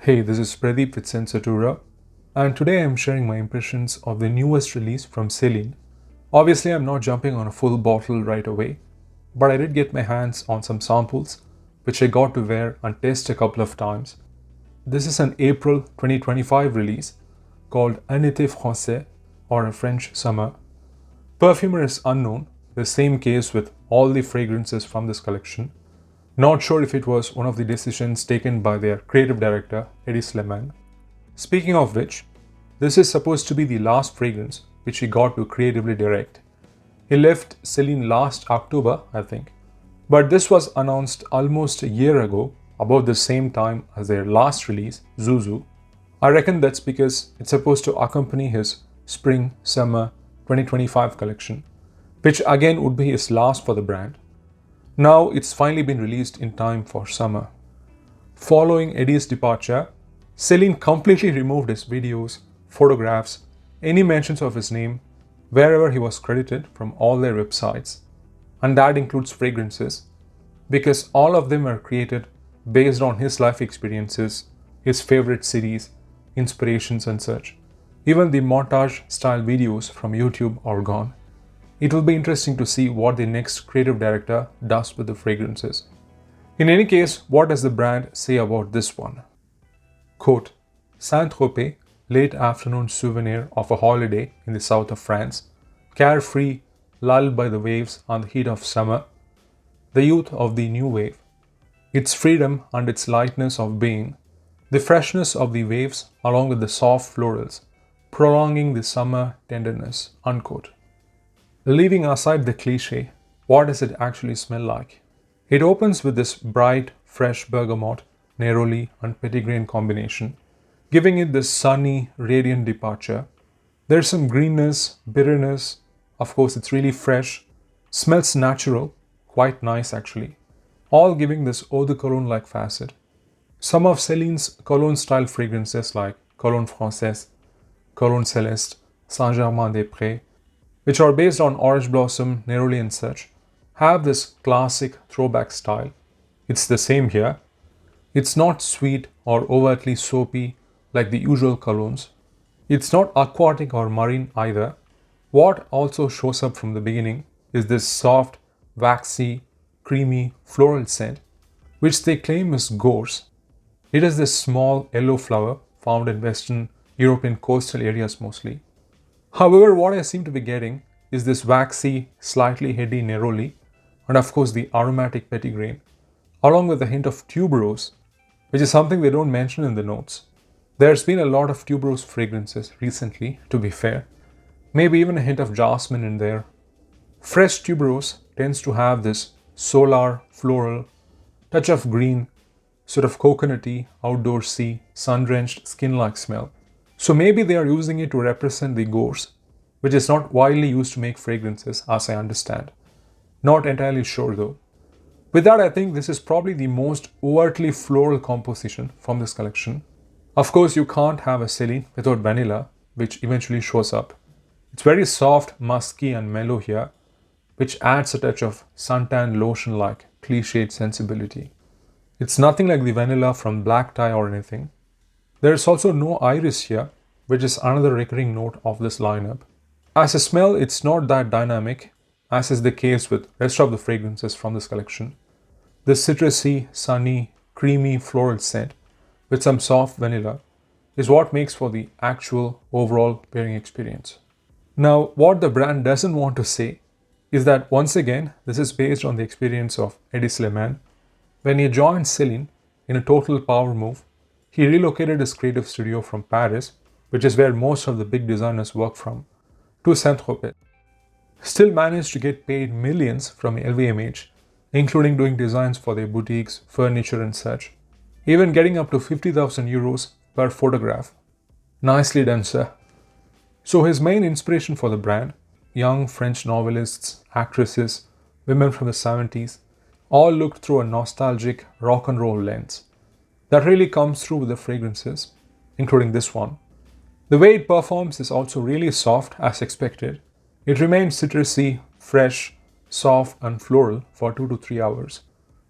Hey, this is Pradeep with Sensatura, and today I am sharing my impressions of the newest release from Celine. Obviously, I'm not jumping on a full bottle right away, but I did get my hands on some samples, which I got to wear and test a couple of times. This is an April 2025 release called Été Français, or a French summer. Perfumer is unknown, the same case with all the fragrances from this collection. Not sure if it was one of the decisions taken by their creative director, Hedi Slimane. Speaking of which, this is supposed to be the last fragrance which he got to creatively direct. He left Celine last October, I think. But this was announced almost a year ago, about the same time as their last release, Zouzou. I reckon that's because it's supposed to accompany his Spring-Summer 2025 collection, which again would be his last for the brand. Now it's finally been released in time for summer. Following Hedi's departure, Celine completely removed his videos, photographs, any mentions of his name, wherever he was credited from all their websites. And that includes fragrances, because all of them are created based on his life experiences, his favorite cities, inspirations and such. Even the montage style videos from YouTube are gone. It will be interesting to see what the next creative director does with the fragrances. In any case, what does the brand say about this one? Quote, Saint-Tropez, late afternoon souvenir of a holiday in the south of France, carefree, lulled by the waves and the heat of summer, the youth of the new wave, its freedom and its lightness of being, the freshness of the waves along with the soft florals, prolonging the summer tenderness, unquote. Leaving aside the cliche, what does it actually smell like? It opens with this bright, fresh bergamot, neroli and petitgrain combination, giving it this sunny, radiant departure. There's some greenness, bitterness, of course it's really fresh, smells natural, quite nice actually, all giving this eau de cologne-like facet. Some of Celine's cologne-style fragrances like Cologne Française, Cologne Céleste, Saint-Germain-des-Prés, which are based on orange blossom, neroli and such, have this classic throwback style. It's the same here. It's not sweet or overtly soapy like the usual colognes. It's not aquatic or marine either. What also shows up from the beginning is this soft, waxy, creamy floral scent, which they claim is gorse. It is this small yellow flower found in Western European coastal areas mostly. However, what I seem to be getting is this waxy, slightly heady neroli and of course the aromatic petitgrain, along with a hint of tuberose, which is something they don't mention in the notes. There's been a lot of tuberose fragrances recently, to be fair. Maybe even a hint of jasmine in there. Fresh tuberose tends to have this solar, floral, touch of green, sort of coconutty, outdoorsy, sun-drenched, skin-like smell. So maybe they are using it to represent the gorse, which is not widely used to make fragrances as I understand. Not entirely sure though. With that, I think this is probably the most overtly floral composition from this collection. Of course, you can't have a Celine without vanilla, which eventually shows up. It's very soft, musky and mellow here, which adds a touch of suntan lotion-like cliched sensibility. It's nothing like the vanilla from black tie or anything. There is also no iris here, which is another recurring note of this lineup. As a smell, it's not that dynamic, as is the case with rest of the fragrances from this collection. This citrusy, sunny, creamy floral scent with some soft vanilla is what makes for the actual overall wearing experience. Now, what the brand doesn't want to say is that once again, this is based on the experience of Hedi Slimane. When he joined Celine in a total power move, he relocated his creative studio from Paris, which is where most of the big designers work from, to Saint-Tropez. Still managed to get paid millions from LVMH, including doing designs for their boutiques, furniture and such, even getting up to 50,000 euros per photograph. Nicely done, sir. So his main inspiration for the brand, young French novelists, actresses, women from the 70s, all looked through a nostalgic rock and roll lens. That really comes through with the fragrances, including this one. The way it performs is also really soft as expected. It remains citrusy, fresh, soft and floral for 2 to 3 hours.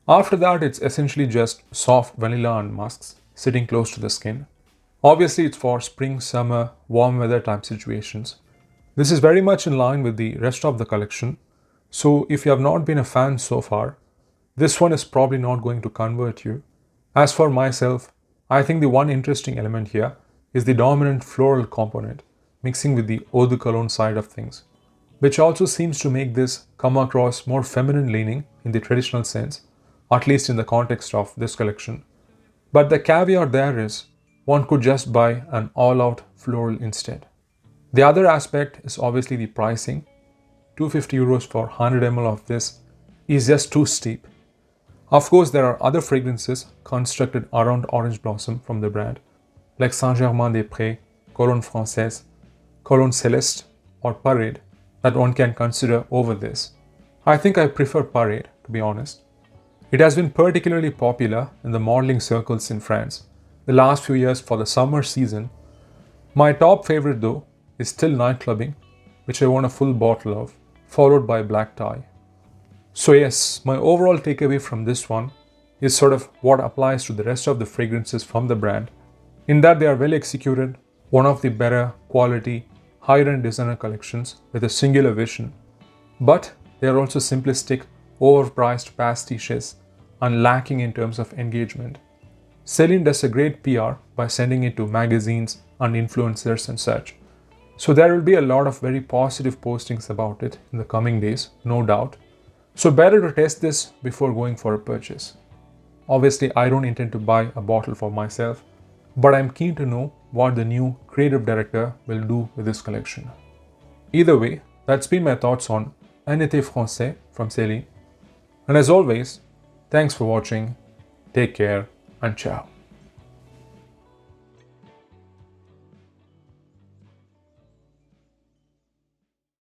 After that, it's essentially just soft vanilla and musks, sitting close to the skin. Obviously, it's for spring, summer, warm weather type situations. This is very much in line with the rest of the collection. So if you have not been a fan so far, this one is probably not going to convert you. As for myself, I think the one interesting element here is the dominant floral component mixing with the eau de cologne side of things, which also seems to make this come across more feminine leaning in the traditional sense, at least in the context of this collection. But the caveat there is one could just buy an all-out floral instead. The other aspect is obviously the pricing. 250 euros for 100 ml of this is just too steep. Of course, there are other fragrances constructed around orange blossom from the brand, like Saint-Germain-des-Prés, Cologne Française, Cologne Céleste, or Parade, that one can consider over this. I think I prefer Parade, to be honest. It has been particularly popular in the modeling circles in France the last few years for the summer season. My top favorite though is still night clubbing, which I own a full bottle of, followed by black tie. So yes, my overall takeaway from this one is sort of what applies to the rest of the fragrances from the brand, in that they are well executed, one of the better quality, higher-end designer collections with a singular vision, but they are also simplistic, overpriced pastiches and lacking in terms of engagement. Celine does a great PR by sending it to magazines and influencers and such. So there will be a lot of very positive postings about it in the coming days, no doubt. So better to test this before going for a purchase. Obviously, I don't intend to buy a bottle for myself, but I'm keen to know what the new creative director will do with this collection. Either way, that's been my thoughts on Un Été Français from Celine. And as always, thanks for watching, take care and ciao.